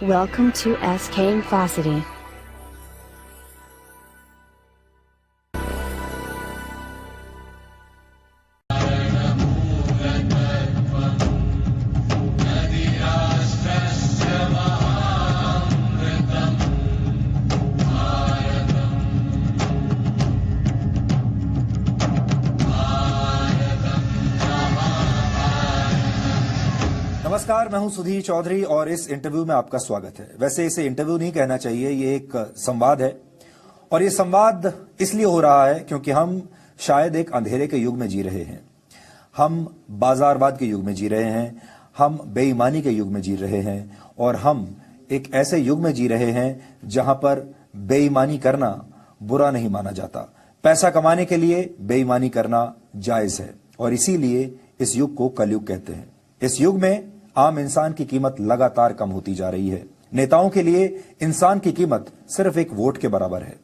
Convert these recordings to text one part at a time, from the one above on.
Welcome to SK Infocity. नमस्कार, मैं हूं सुधीर चौधरी और इस इंटरव्यू में आपका स्वागत है। वैसे इसे इंटरव्यू नहीं कहना चाहिए, ये एक संवाद है और ये संवाद इसलिए हो रहा है क्योंकि हम शायद एक अंधेरे के युग में जी रहे हैं। हम बाजारवाद के युग में जी रहे हैं, हम बेईमानी के युग में जी रहे हैं और हम एक ऐसे युग में जी रहे हैं जहां पर बेईमानी करना बुरा नहीं माना जाता। पैसा कमाने के लिए बेईमानी करना जायज है और इसीलिए इस युग को कलयुग कहते हैं। इस युग में आम इंसान की कीमत लगातार कम होती जा रही है। नेताओं के लिए इंसान की कीमत सिर्फ एक वोट के बराबर है।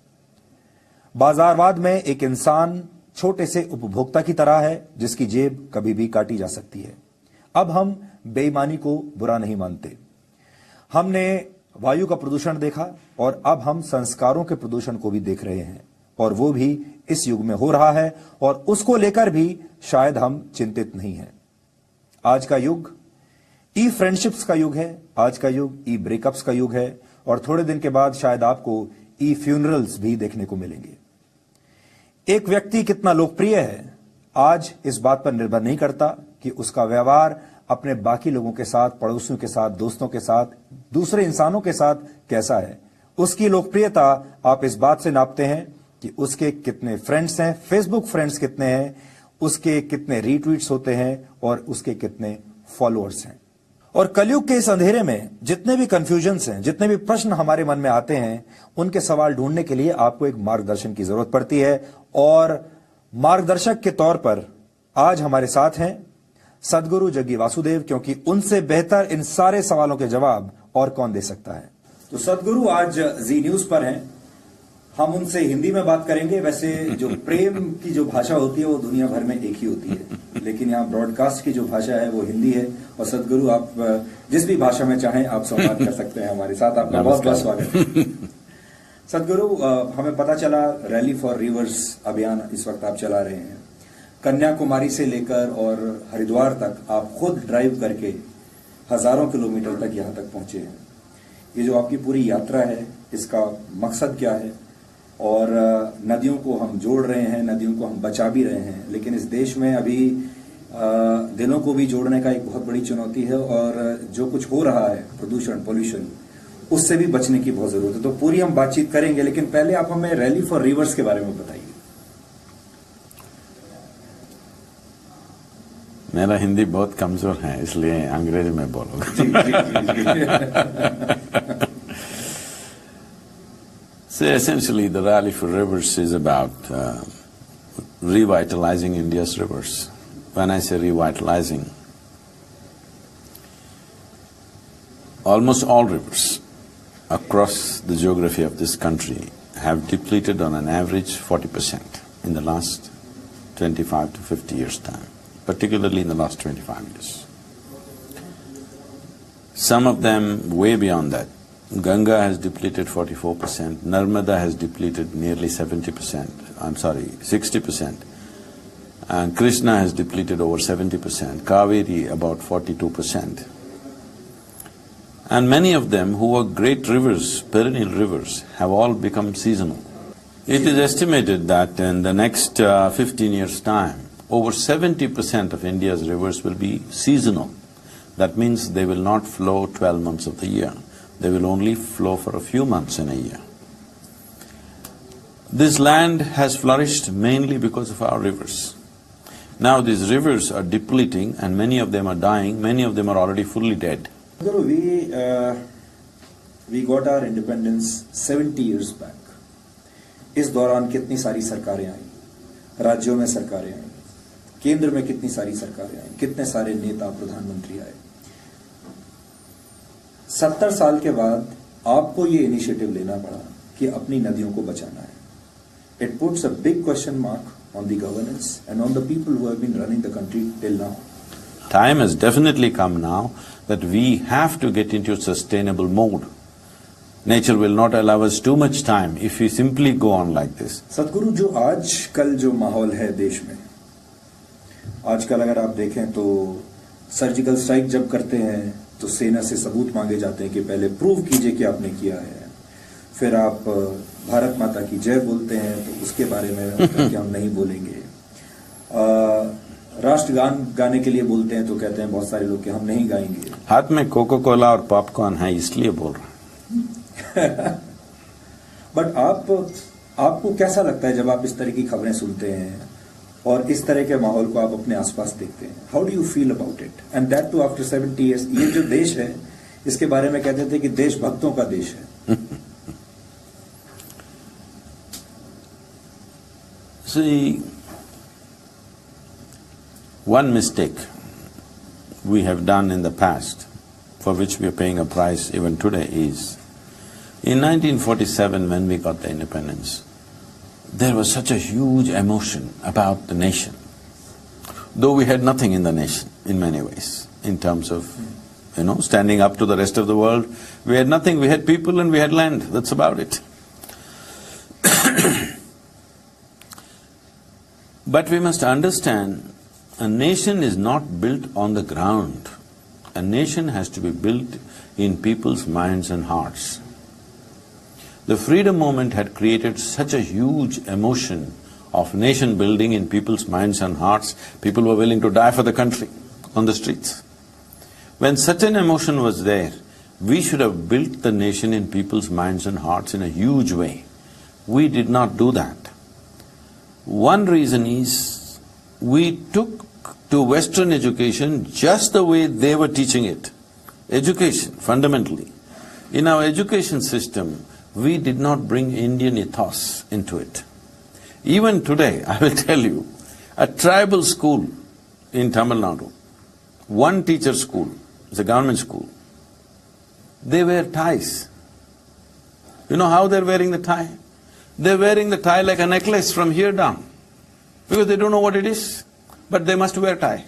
बाजारवाद में एक इंसान छोटे से उपभोक्ता की तरह है जिसकी जेब कभी भी काटी जा सकती है। अब हम बेईमानी को बुरा नहीं मानते। हमने वायु का प्रदूषण देखा और अब हम संस्कारों के प्रदूषण को भी देख रहे हैं और वो भी इस युग में हो रहा है और उसको लेकर भी शायद हम चिंतित नहीं हैं। आज का युग ई फ्रेंडशिप्स का युग है, आज का युग ई ब्रेकअप्स का युग है और थोड़े दिन के बाद शायद आपको ई फ्यूनरल्स भी देखने को मिलेंगे। एक व्यक्ति कितना लोकप्रिय है आज इस बात पर निर्भर नहीं करता कि उसका व्यवहार अपने बाकी लोगों के साथ, पड़ोसियों के साथ, दोस्तों के साथ, दूसरे इंसानों के साथ कैसा है। उसकी लोकप्रियता आप इस बात से नापते हैं कि उसके कितने फ्रेंड्स हैं, फेसबुक फ्रेंड्स कितने हैं, उसके कितने रीट्वीट्स होते हैं और उसके कितने फॉलोअर्स हैं। और कलयुग के इस अंधेरे में जितने भी कंफ्यूजन्स हैं, जितने भी प्रश्न हमारे मन में आते हैं, उनके सवाल ढूंढने के लिए आपको एक मार्गदर्शन की जरूरत पड़ती है और मार्गदर्शक के तौर पर आज हमारे साथ हैं सदगुरु जग्गी वासुदेव, क्योंकि उनसे बेहतर इन सारे सवालों के जवाब और कौन दे सकता है। तो सदगुरु आज जी न्यूज पर हैं। हम उनसे हिंदी में बात करेंगे। वैसे जो प्रेम की जो भाषा होती है वो दुनिया भर में एक ही होती है, लेकिन यहाँ ब्रॉडकास्ट की जो भाषा है वो हिंदी है। और सदगुरु, आप जिस भी भाषा में चाहें आप संवाद कर सकते हैं हमारे साथ। आपका बहुत बहुत स्वागत है। सदगुरु, हमें पता चला रैली फॉर रिवर्स अभियान इस वक्त आप चला रहे हैं। कन्याकुमारी से लेकर और हरिद्वार तक आप खुद ड्राइव करके हजारों किलोमीटर तक यहाँ तक पहुंचे हैं। ये जो आपकी पूरी यात्रा है, इसका मकसद क्या है? और नदियों को हम जोड़ रहे हैं, नदियों को हम बचा भी रहे हैं, लेकिन इस देश में अभी दिलों को भी जोड़ने का एक बहुत बड़ी चुनौती है और जो कुछ हो रहा है प्रदूषण, पोल्यूशन, उससे भी बचने की बहुत जरूरत है। तो पूरी हम बातचीत करेंगे, लेकिन पहले आप हमें रैली फॉर रिवर्स के बारे में बताइए। मेरा हिंदी बहुत कमजोर है, इसलिए अंग्रेजी में बोलूंगा। So essentially, the Rally for Rivers is about revitalizing India's rivers. When I say revitalizing, almost all rivers across the geography of this country have depleted on an average 40% in the last 25 to 50 years' time, particularly in the last 25 years. Some of them way beyond that. Ganga has depleted 44%, Narmada has depleted nearly 60%, and Krishna has depleted over 70%, Kaveri about 42%. And many of them, who were great rivers, perennial rivers, have all become seasonal. It is estimated that in the next 15 years' time, over 70% of India's rivers will be seasonal. That means they will not flow 12 months of the year. They will only flow for a few months in a year. This land has flourished mainly because of our rivers. Now these rivers are depleting and many of them are dying, many of them are already fully dead. Guru, we got our independence 70 years back. इस दौरान कितनी सारी सरकारें आई, राज्यों में सरकारें आई, केंद्र में कितनी सारी सरकारें आई, कितने सारे नेता, प्रधानमंत्री आए। 70 साल के बाद आपको ये इनिशिएटिव लेना पड़ा कि अपनी नदियों को बचाना है। It puts a big question mark on the governance and on the people who have been running the country till now. Time has definitely come now that we have to get into sustainable mode. Nature will not allow us too much time if we simply go on like this. सदगुरु, जो आजकल जो माहौल है देश में, आजकल अगर आप देखें तो सर्जिकल स्ट्राइक जब करते हैं तो सेना से सबूत मांगे जाते हैं कि पहले प्रूव कीजिए कि आपने किया है। फिर आप भारत माता की जय बोलते हैं तो उसके बारे में कि हम नहीं बोलेंगे। राष्ट्रगान गाने के लिए बोलते हैं तो कहते हैं बहुत सारे लोग कि हम नहीं गाएंगे। हाथ में कोको कोला और पॉपकॉर्न है इसलिए बोल रहा हूं। बट आपको कैसा लगता है जब आप इस तरह की खबरें सुनते हैं और इस तरह के माहौल को आप अपने आसपास देखते हैं? How do you feel about it and that too after 70 years? ये जो देश है इसके बारे में कहते थे कि देश भक्तों का देश है। See, one mistake we have done in the past, for which we are paying a price even today, is in 1947 when we got the independence, there was such a huge emotion about the nation, though we had nothing in the nation in many ways, in terms of, standing up to the rest of the world. We had nothing, we had people and we had land, that's about it. But we must understand, a nation is not built on the ground. A nation has to be built in people's minds and hearts. The freedom movement had created such a huge emotion of nation building in people's minds and hearts, people were willing to die for the country on the streets. When such an emotion was there, we should have built the nation in people's minds and hearts in a huge way. We did not do that. One reason is, we took to Western education just the way they were teaching it. Education, fundamentally. In our education system, we did not bring Indian ethos into it. Even today, I will tell you, a tribal school in Tamil Nadu, one teacher school, it's a government school, they wear ties. You know how they're wearing the tie? They're wearing the tie like a necklace from here down, because they don't know what it is, but they must wear tie.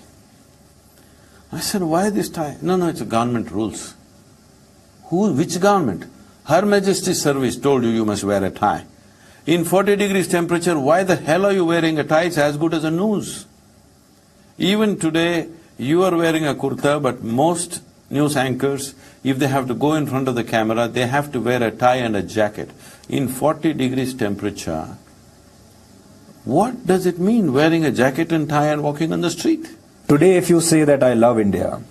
I said, why this tie? No, it's a government rules. Which government? Her Majesty's service told you must wear a tie. In 40 degrees temperature, why the hell are you wearing a tie? It's as good as a noose. Even today, you are wearing a kurta, but most news anchors, if they have to go in front of the camera, they have to wear a tie and a jacket. In 40 degrees temperature, what does it mean wearing a jacket and tie and walking on the street? Today, if you say that I love India,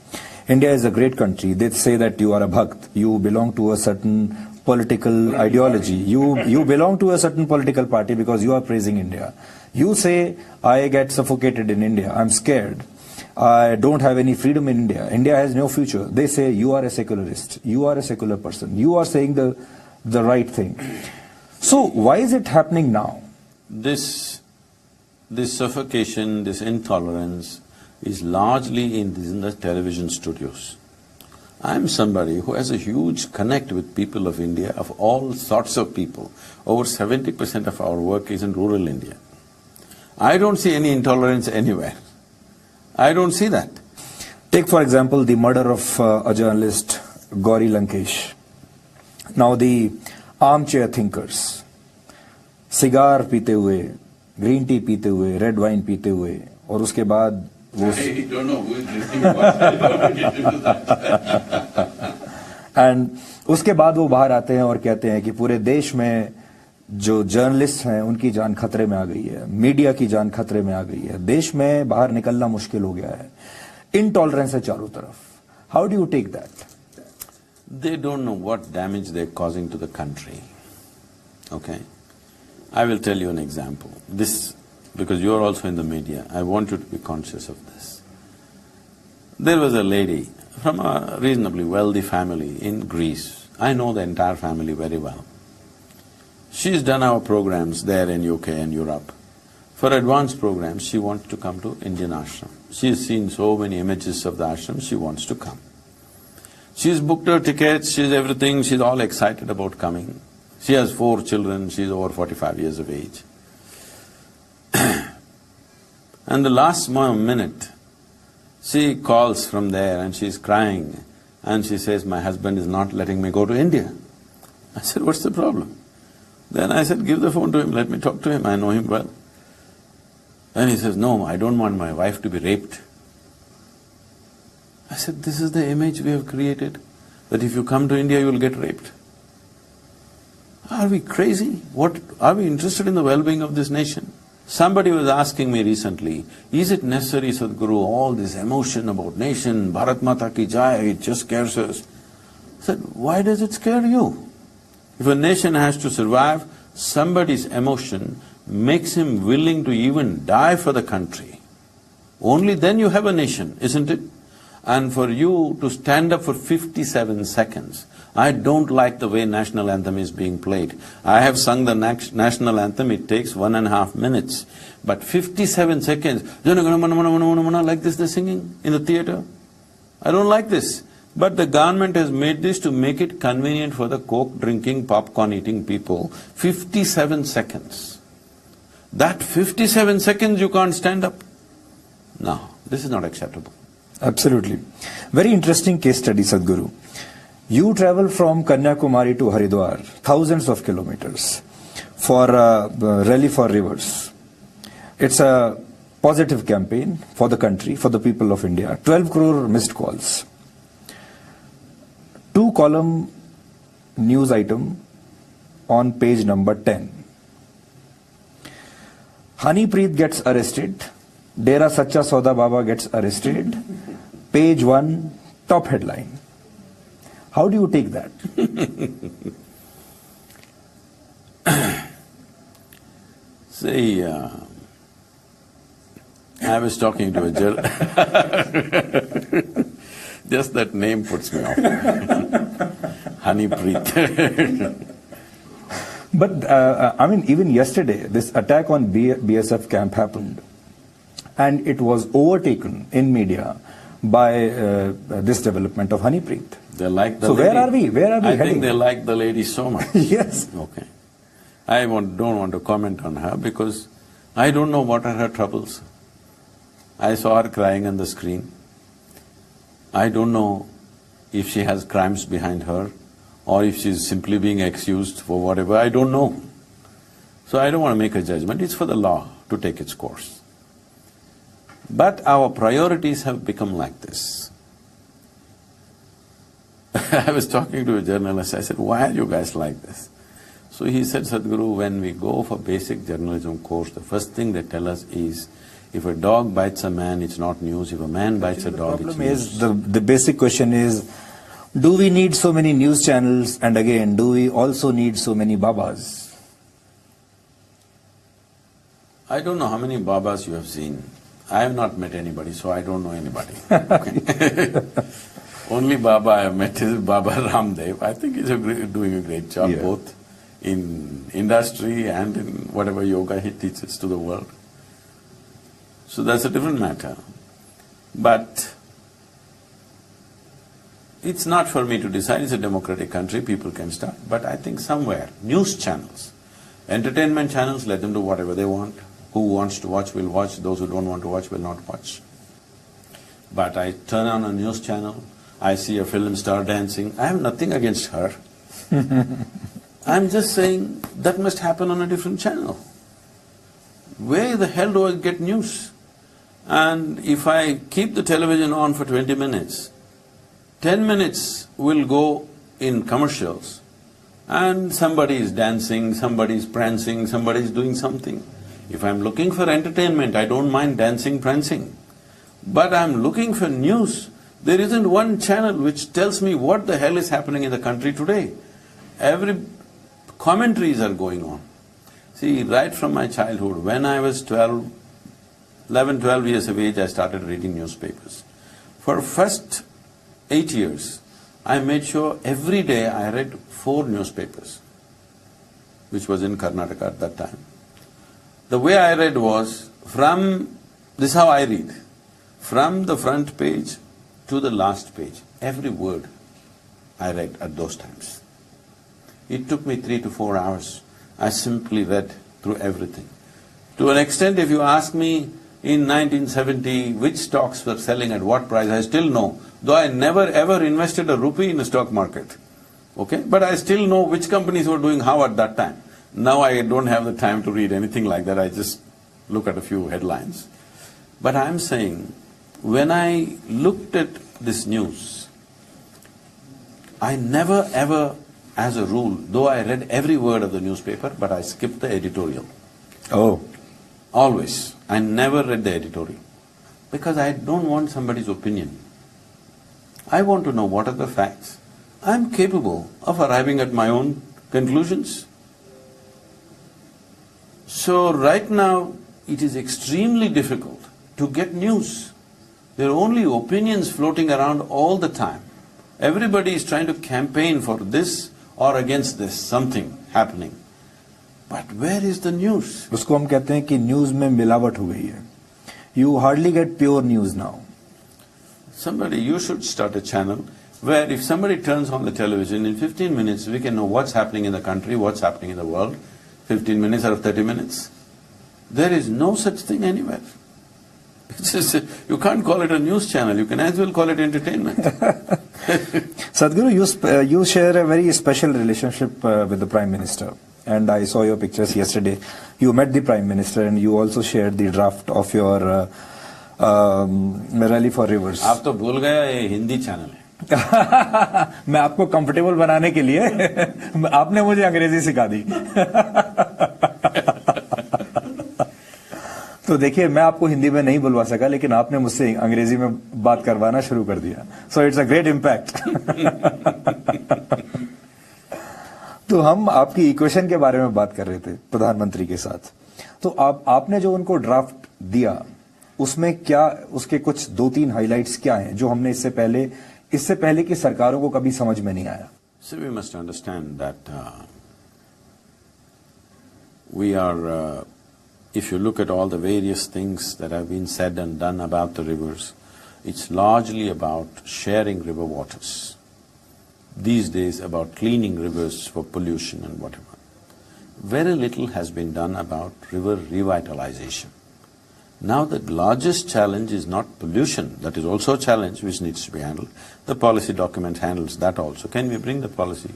India is a great country, they say that you are a bhakt, you belong to a certain political ideology, you belong to a certain political party because you are praising India. You say, I get suffocated in India, I'm scared, I don't have any freedom in India, India has no future. They say, you are a secularist, you are a secular person, you are saying the right thing. So why is it happening now? This suffocation, this intolerance is largely in the television studios. I'm somebody who has a huge connect with people of India, of all sorts of people. Over 70% of our work is in rural India. I don't see any intolerance anywhere. I don't see that. Take for example the murder of a journalist, Gauri Lankesh. Now the armchair thinkers, cigar पीते हुए, green tea पीते हुए, red wine पीते हुए, और उसके बाद वो I don't know who is drinking what, I don't get into that. And उसके बाद वो बाहर आते हैं और कहते हैं कि पूरे देश में जो जर्नलिस्ट हैं उनकी जान खतरे में आ गई है, मीडिया की जान खतरे में आ गई है, देश में बाहर निकलना मुश्किल हो गया है, इंटॉलरेंस है चारों तरफ. How do you take that? They don't know what damage they're causing to the country, okay? I will tell you an example. This, because you're also in the media, I want you to be conscious of this. There was a lady from a reasonably wealthy family in Greece. I know the entire family very well. She's done our programs there in UK and Europe. For advanced programs, she wants to come to Indian ashram. She's seen so many images of the ashram, she wants to come. She's booked her tickets, she's everything, she's all excited about coming. She has 4 children, she's over 45 years of age. And the last minute, She calls from there and she's crying and she says, my husband is not letting me go to India. I said, what's the problem? Then I said, give the phone to him, let me talk to him, I know him well. And he says, no, I don't want my wife to be raped. I said, this is the image we have created, that if you come to India, you will get raped. Are we crazy? What… are we interested in the well-being of this nation? Somebody was asking me recently, is it necessary, Sadhguru, all this emotion about nation, Bharat Mata ki jai, it just scares us. I said, why does it scare you? If a nation has to survive, somebody's emotion makes him willing to even die for the country. Only then you have a nation, isn't it? And for you to stand up for 57 seconds, I don't like the way national anthem is being played. I have sung the national anthem, it takes 1.5 minutes. But 57 seconds, like this they're singing in the theatre. I don't like this. But the government has made this to make it convenient for the coke drinking, popcorn eating people. 57 seconds. That 57 seconds you can't stand up. No, this is not acceptable. Absolutely. Very interesting case study, Sadhguru. You travel from Kanyakumari to Haridwar, thousands of kilometers, for a rally for rivers. It's a positive campaign for the country, for the people of India. 12 crore missed calls. 2-column news item on page number 10. Hanipreet gets arrested. Dera Sacha Sauda Baba gets arrested. Page 1, top headline. How do you take that? See, I was talking to a just that name puts me off. Hanipreet. But I mean, even yesterday, this attack on BSF camp happened, and it was overtaken in media by this development of Hanipreet. They like the so lady. Where are we? Where are we I heading? think they like the lady so much. Yes. Okay. I don't want to comment on her because I don't know what are her troubles. I saw her crying on the screen. I don't know if she has crimes behind her or if she's simply being excused for whatever, I don't know. So I don't want to make a judgment, it's for the law to take its course. But our priorities have become like this. I was talking to a journalist, I said, why are you guys like this? So he said, Sadhguru, when we go for basic journalism course, the first thing they tell us is, if a dog bites a man, it's not news. If a man bites a dog, it's news. The basic question is, do we need so many news channels? And again, do we also need so many Babas? I don't know how many Babas you have seen. I have not met anybody, so I don't know anybody. Okay. Only Baba I have met is Baba Ramdev. I think he's doing a great job, both in industry and in whatever yoga he teaches to the world. So that's a different matter. But it's not for me to decide, it's a democratic country, people can start. But I think somewhere, news channels, entertainment channels, let them do whatever they want. Who wants to watch will watch, those who don't want to watch will not watch. But I turn on a news channel, I see a film star dancing, I have nothing against her. I'm just saying that must happen on a different channel. Where the hell do I get news? And if I keep the television on for 20 minutes, 10 minutes will go in commercials and somebody is dancing, somebody is prancing, somebody is doing something. If I'm looking for entertainment, I don't mind dancing, prancing. But I'm looking for news. There isn't one channel which tells me what the hell is happening in the country today. Every commentaries are going on. See, right from my childhood, when I was 11, 12 years of age, I started reading newspapers. For first 8 years, I made sure every day I read 4 newspapers, which was in Karnataka at that time. The way I read was, this is how I read, from the front page to the last page, every word I read at those times. It took me 3 to 4 hours. I simply read through everything. To an extent, if you ask me, in 1970 which stocks were selling at what price, I still know, though I never ever invested a rupee in the stock market, okay? But I still know which companies were doing how at that time. Now I don't have the time to read anything like that, I just look at a few headlines. But I'm saying, when I looked at this news, I never ever, as a rule, though I read every word of the newspaper, but I skipped the editorial. Oh. Always. I never read the editorial. Because I don't want somebody's opinion. I want to know what are the facts. I'm capable of arriving at my own conclusions. So right now, it is extremely difficult to get news. There are only opinions floating around all the time. Everybody is trying to campaign for this or against this, something happening. But where is the news? उसको हम कहते हैं कि news में मिलावट हो गई है. You hardly get pure news now. Somebody, you should start a channel where if somebody turns on the television, in 15 minutes we can know what's happening in the country, what's happening in the world. 15 minutes out of 30 minutes. There is no such thing anywhere. It's just, you can't call it a news channel, you can as well call it entertainment. Sadhguru, you share a very special relationship with the Prime Minister. And I saw your pictures yesterday. You met the Prime Minister and you also shared the draft of your Rally for Rivers. आप तो भूल गया ये Hindi channel है. मैं आपको comfortable बनाने के लिए आपने मुझे अंग्रेजी सिखा दी. तो देखिए, मैं आपको हिंदी में नहीं बुलवा सका, लेकिन आपने मुझसे अंग्रेजी में बात करवाना शुरू कर दिया. So it's a great impact. तो हम आपकी इक्वेशन के बारे में बात कर रहे थे प्रधानमंत्री के साथ. तो आपने जो उनको ड्राफ्ट दिया, उसमें क्या, उसके कुछ 2-3 हाइलाइट्स क्या हैं जो हमने इससे पहले की सरकारों को कभी समझ में नहीं आया? So we must understand that we are, if you look at all the various things that have been said and done about the rivers, it's largely about sharing river waters. These days about cleaning rivers for pollution and whatever. Very little has been done about river revitalization. Now the largest challenge is not pollution, that is also a challenge which needs to be handled. The policy document handles that also. Can we bring the policy?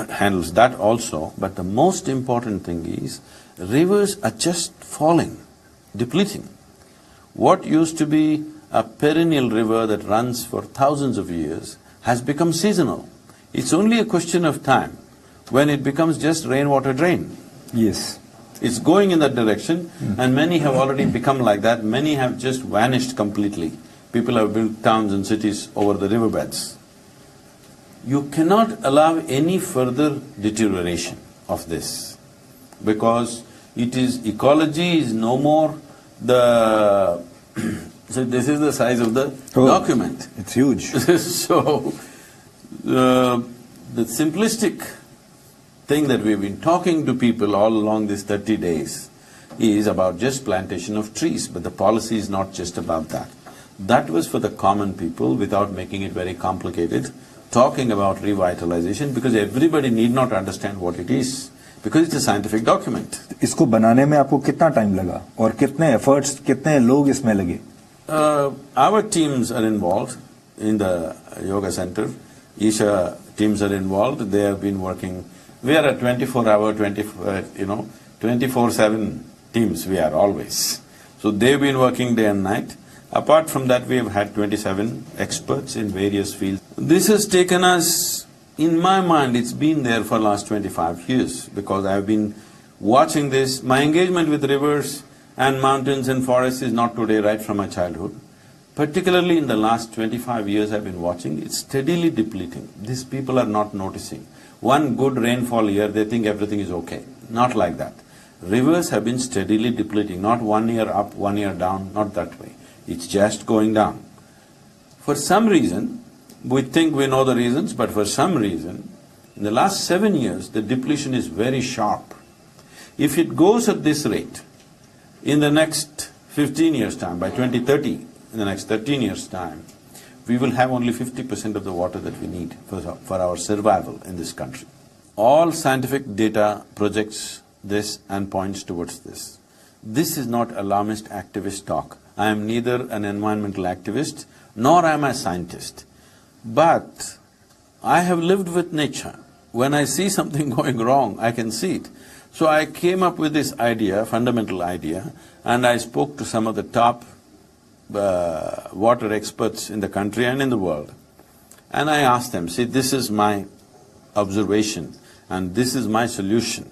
Handles that also, but the most important thing is rivers are just falling, depleting. What used to be a perennial river that runs for thousands of years has become seasonal. It's only a question of time when it becomes just rainwater drain. Yes. It's going in that direction, and many have already become like that. Many have just vanished completely. People have built towns and cities over the riverbeds. You cannot allow any further deterioration of this, because ecology is no more the so this is the size of the document. It's huge. So, the simplistic thing that we've been talking to people all along these 30 days is about just plantation of trees, but the policy is not just about that. That was for the common people without making it very complicated, talking about revitalization, because everybody need not understand what it is, because it's a scientific document. इसको बनाने में आपको कितना time लगा और कितने efforts, कितने लोग इसमें लगे? Our teams are involved in the yoga center. Isha teams are involved. They have been working. We are a 24-hour, 24/7 teams. We are always. So they've been working day and night. Apart from that, we have had 27 experts in various fields. This has taken us, in my mind, it's been there for last 25 years, because I have been watching this. My engagement with rivers and mountains and forests is not today, right from my childhood. Particularly in the last 25 years I've been watching, it's steadily depleting. These people are not noticing. One good rainfall year, they think everything is okay. Not like that. Rivers have been steadily depleting, not 1 year up, 1 year down, not that way. It's just going down. For some reason, we think we know the reasons, but for some reason, in the last 7 years, the depletion is very sharp. If it goes at this rate, in the next 15 years' time, by 2030, in the next 13 years' time, we will have only 50% of the water that we need for our survival in this country. All scientific data projects this and points towards this. this is not alarmist activist talk. I am neither an environmental activist nor am I a scientist. But I have lived with nature. When I see something going wrong, I can see it. So I came up with this idea, fundamental idea, and I spoke to some of the top water experts in the country and in the world. And I asked them, see, this is my observation and this is my solution.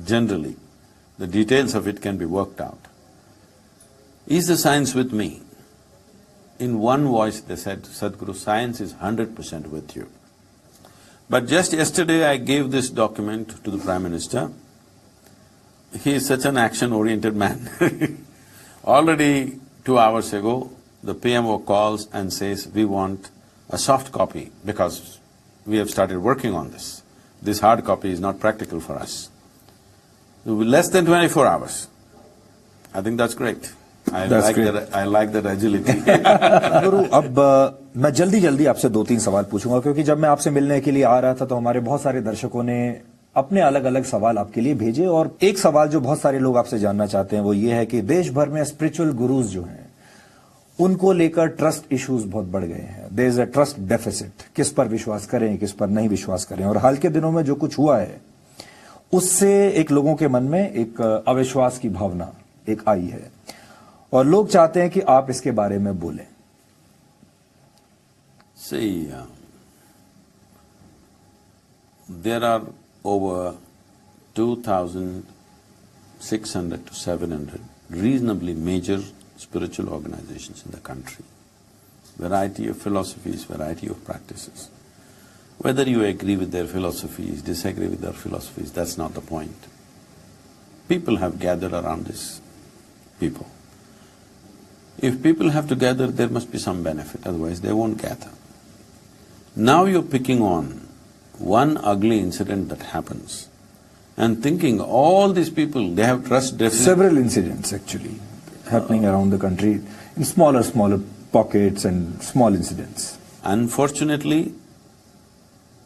Generally, the details of it can be worked out. Is the science with me? In one voice they said, Sadhguru, science is 100% with you. But just yesterday I gave this document to the Prime Minister. He is such an action-oriented man. Already 2 hours ago, the PMO calls and says, we want a soft copy because we have started working on this. This hard copy is not practical for us. It will be less than 24 hours. I think that's great. I like that agility. गुरु, अब मैं जल्दी आपसे 2-3 सवाल पूछूंगा क्योंकि जब मैं आपसे मिलने के लिए आ रहा था तो हमारे बहुत सारे दर्शकों ने अपने अलग अलग सवाल आपके लिए भेजे और एक सवाल जो बहुत सारे लोग आपसे जानना चाहते हैं वो ये है कि देश भर में स्पिरिचुअल गुरुज जो हैं उनको लेकर ट्रस्ट इश्यूज बहुत बढ़ गए हैं। There is a trust deficit, किस पर विश्वास करें किस पर नहीं विश्वास करें। और हाल के दिनों में जो कुछ हुआ है उससे एक लोगों के मन में एक अविश्वास की भावना एक आई है और लोग चाहते हैं कि आप इसके बारे में बोलें। See, there are over 2,600 to 700 reasonably major spiritual organizations in the country. Variety of philosophies, variety of practices. Whether you agree with their philosophies, disagree with their philosophies, that's not the point. People have gathered around these people. If people have to gather, there must be some benefit, otherwise they won't gather. Now you're picking on one ugly incident that happens and thinking all these people, they have trust deficit. Several incidents actually happening around the country in smaller pockets and small incidents. Unfortunately,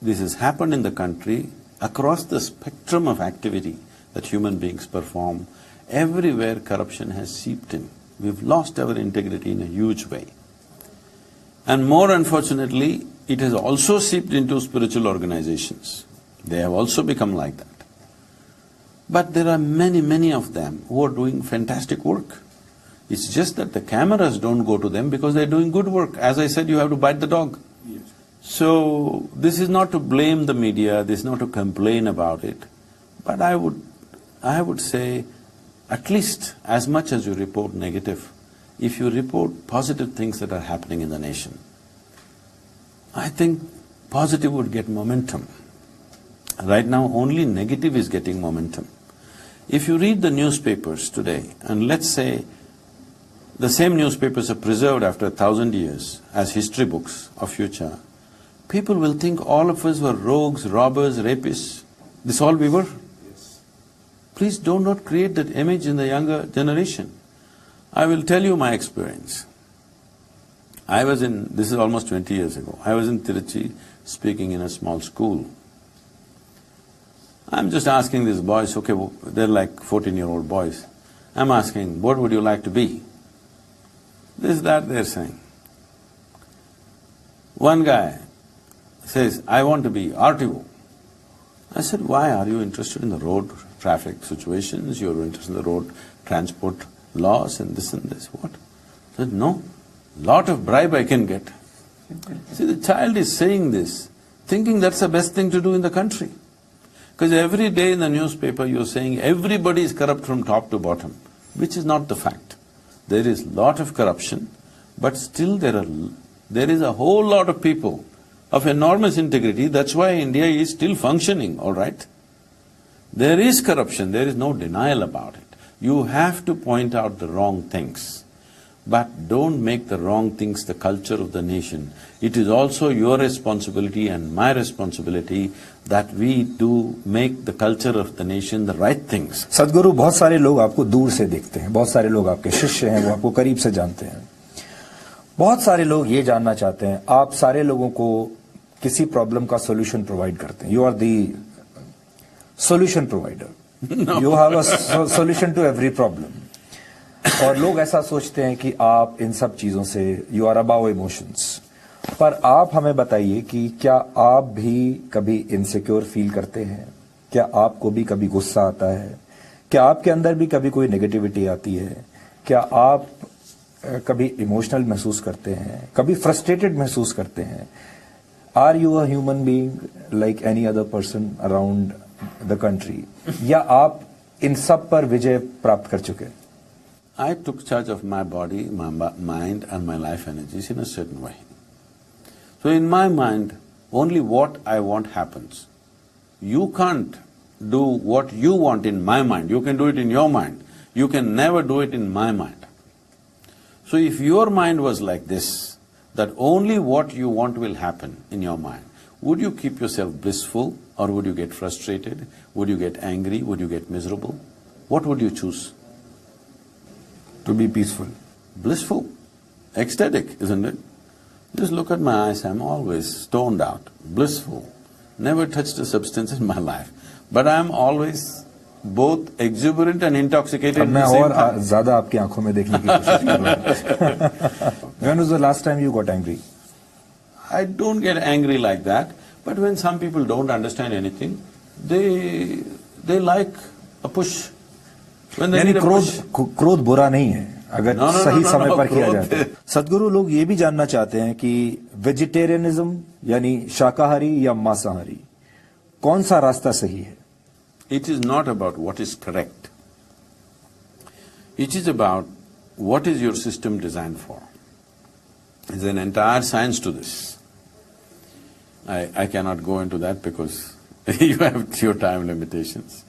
this has happened in the country across the spectrum of activity that human beings perform. Everywhere corruption has seeped in. We've lost our integrity in a huge way. And more unfortunately, it has also seeped into spiritual organizations. They have also become like that. But there are many of them who are doing fantastic work. It's just that the cameras don't go to them because they're doing good work. As I said, you have to bite the dog. Yes. So, this is not to blame the media, this is not to complain about it, but I would say, at least as much as you report negative, if you report positive things that are happening in the nation, I think positive would get momentum. Right now, only negative is getting momentum. If you read the newspapers today, and let's say the same newspapers are preserved after 1,000 years as history books of future, people will think all of us were rogues, robbers, rapists. This all we were? Yes. Please do not create that image in the younger generation. I will tell you my experience. This is almost 20 years ago, I was in Tiruchi speaking in a small school. I'm just asking these boys, okay, they're like 14-year-old boys. I'm asking, what would you like to be? This, that, they're saying. One guy says, I want to be RTO. I said, why? Are you interested in the road traffic situations? You're interested in the road transport laws and this and this, what? I said, no, lot of bribe I can get. See, the child is saying this, thinking that's the best thing to do in the country. Because every day in the newspaper you're saying everybody is corrupt from top to bottom, which is not the fact. There is lot of corruption, but still there is a whole lot of people of enormous integrity, that's why India is still functioning, all right? There is corruption, there is no denial about it. You have to point out the wrong things, but don't make the wrong things the culture of the nation. It is also your responsibility and my responsibility that we do make the culture of the nation the right things. सदगुरु, बहुत सारे लोग आपको दूर से देखते हैं, बहुत सारे लोग आपके शिष्य हैं, वो आपको करीब से जानते हैं। बहुत सारे लोग ये जानना चाहते हैं, आप सारे लोगों को किसी प्रॉब्लम का सॉल्यूशन प्रोवाइड करते हैं। You are the solution provider. You have a solution to every problem. और लोग ऐसा सोचते हैं कि आप इन सब चीजों से यू आर अबाव इमोशंस, पर आप हमें बताइए कि क्या आप भी कभी इनसिक्योर फील करते हैं? क्या आपको भी कभी गुस्सा आता है? क्या आपके अंदर भी कभी कोई नेगेटिविटी आती है? क्या आप कभी इमोशनल महसूस करते हैं, कभी फ्रस्ट्रेटेड महसूस करते हैं? Are you a human being like any other person around the country, या आप इन सब पर विजय प्राप्त कर चुके? I took charge of my body, my mind and my life energies in a certain way. So in my mind, only what I want happens. You can't do what you want in my mind, you can do it in your mind. You can never do it in my mind. So if your mind was like this, that only what you want will happen in your mind, would you keep yourself blissful or would you get frustrated? Would you get angry? Would you get miserable? What would you choose? To be peaceful. Blissful, ecstatic, isn't it? Just look at my eyes, I'm always stoned out, blissful, never touched a substance in my life. But I'm always both exuberant and intoxicated at the same time. मैं और ज़्यादा आपकी आंखों में देखने की कोशिश कर रहा हूँ. When was the last time you got angry? I don't get angry like that, but when some people don't understand anything, they like a push. यानी क्रोध बुरा नहीं है अगर सही समय पर किया जाता है. सदगुरु, लोग ये भी जानना चाहते हैं कि वेजिटेरियनिज्म यानी शाकाहारी या मांसाहारी, कौन सा रास्ता सही है? It is not about what is correct. It is about what is your system designed for. There's an entire science to this. I cannot go into that because you have your time limitations.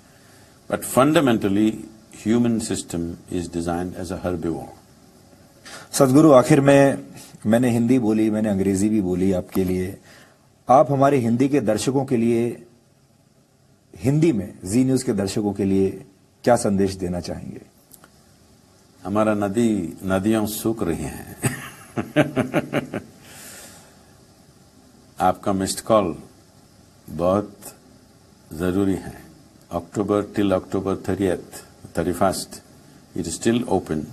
But fundamentally, human system is designed as a herbivore. सदगुरु, आखिर में मैंने हिंदी बोली, मैंने अंग्रेजी भी बोली आपके लिए. आप हमारे हिंदी के दर्शकों के लिए, हिंदी में जी न्यूज के दर्शकों के लिए क्या संदेश देना चाहेंगे? हमारा नदियां सूख रही हैं. आपका मिस्ड कॉल बहुत जरूरी है. October till October 30th, 31st, it is still open.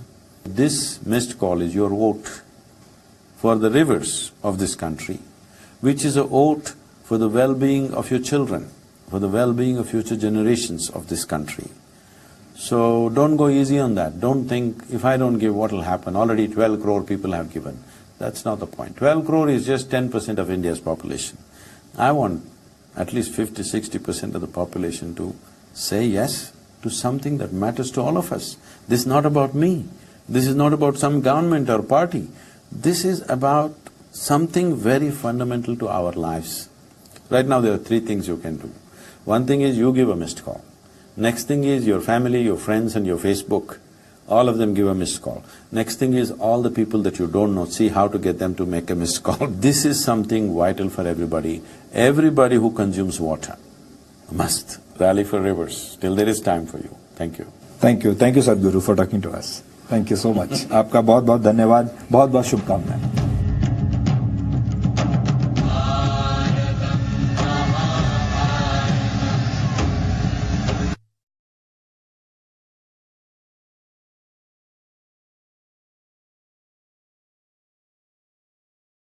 This missed call is your vote for the rivers of this country, which is a vote for the well-being of your children, for the well-being of future generations of this country. So don't go easy on that. Don't think, if I don't give, what will happen? Already 12 crore people have given. That's not the point. 12 crore is just 10% of India's population. I want at least 50–60% of the population to say yes to something that matters to all of us. This is not about me. This is not about some government or party. This is about something very fundamental to our lives. Right now there are three things you can do. One thing is you give a missed call. Next thing is your family, your friends and your Facebook, all of them give a missed call. Next thing is all the people that you don't know, see how to get them to make a missed call. This is something vital for everybody. Everybody who consumes water must rally for rivers till there is time for you. Thank you. Thank you. Thank you, Sadhguru, for talking to us. Thank you so much. आपका बहुत बहुत धन्यवाद, बहुत बहुत शुभकामनाएं.